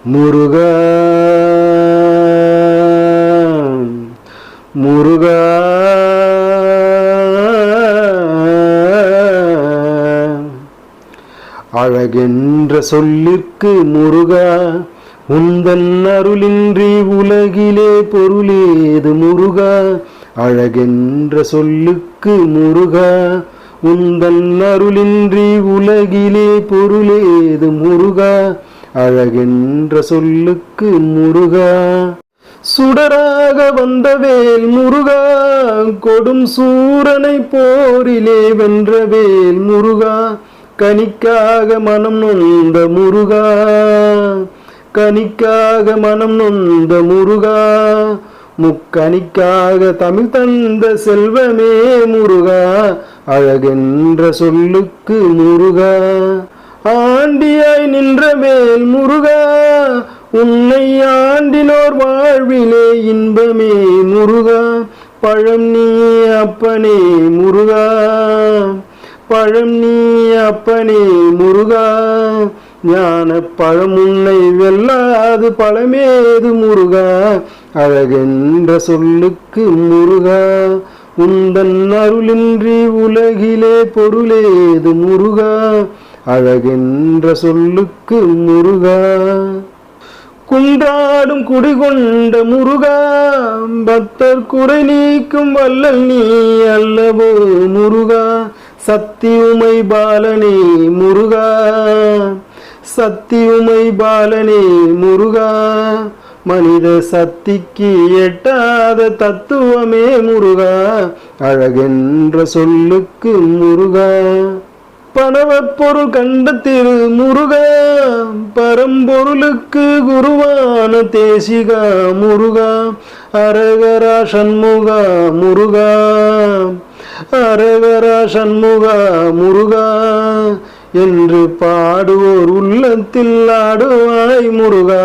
முருகா முருகா அழகென்ற சொல்லிற்கு முருகா உந்தன் அருளின்றி உலகிலே பொருளேது முருகா. அழகென்ற சொல்லுக்கு முருகா உந்தன் அருளின்றி உலகிலே பொருளேது முருகா. அழகென்ற சொல்லுக்கு முருகா. சுடராக வந்த வேல் முருகா கொடும் சூரனை போரிலே வென்ற வேல் முருகா. கனிக்காக மனம் நொந்த முருகா கனிக்காக மனம் நொந்த முருகா. முக்கனிக்காக தமிழ் தந்த செல்வமே முருகா. அழகென்ற சொல்லுக்கு முருகா. ஆண்டியாய் நின்ற வேல் முருகா உன்னை ஆண்டினோர் வாழ்விலே இன்பமே முருகா. பழம் நீ அப்பனே முருகா பழம் நீ அப்பனே முருகா. ஞான பழம் உன்னை வெல்லாது பழமேது முருகா. அழகென்ற சொல்லுக்கு முருகா. உந்தன் அருளின்றி உலகிலே பொருளேது முருகா. அழகென்ற சொல்லுக்கு முருகா. குன்றாடும் குடிகொண்ட முருகா பக்தர் குறை நீக்கும் வல்லல் நீ அல்லவோ முருகா. சத்தியுமை பாலனே முருகா சத்தியுமை பாலனே முருகா. மனித சக்திக்கு எட்டாத தத்துவமே முருகா. அழகென்ற சொல்லுக்கு முருகா. பணவப் பொருள் கண்ட திரு முருகா பரம்பொருளுக்கு குருவான தேசிகா முருகா. அரகரா சண்முகா முருகா அரகரா சண்முகா முருகா என்று பாடுவோர் உள்ளத்தில் ஆடுவாய் முருகா.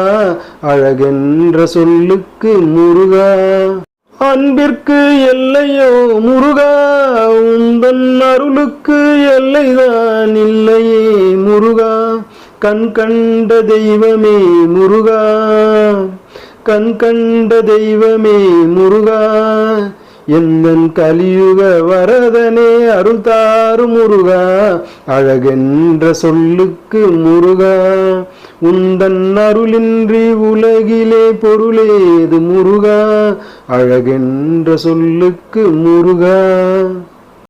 அழகென்ற சொல்லுக்கு முருகா. அன்பிற்கு எல்லையோ முருகா உந்தன் அருளுக்கு எல்லைதான் இல்லையே முருகா. கண் கண்ட தெய்வமே முருகா கண் கண்ட தெய்வமே முருகா. எந்தன் கலியுக வரதனே அருள் தாரு முருகா. அழகென்ற சொல்லுக்கு முருகா. உந்தன் அருளின்றி உலகிலே பொருளேது முருகா. அழகென்ற சொல்லுக்கு முருகா.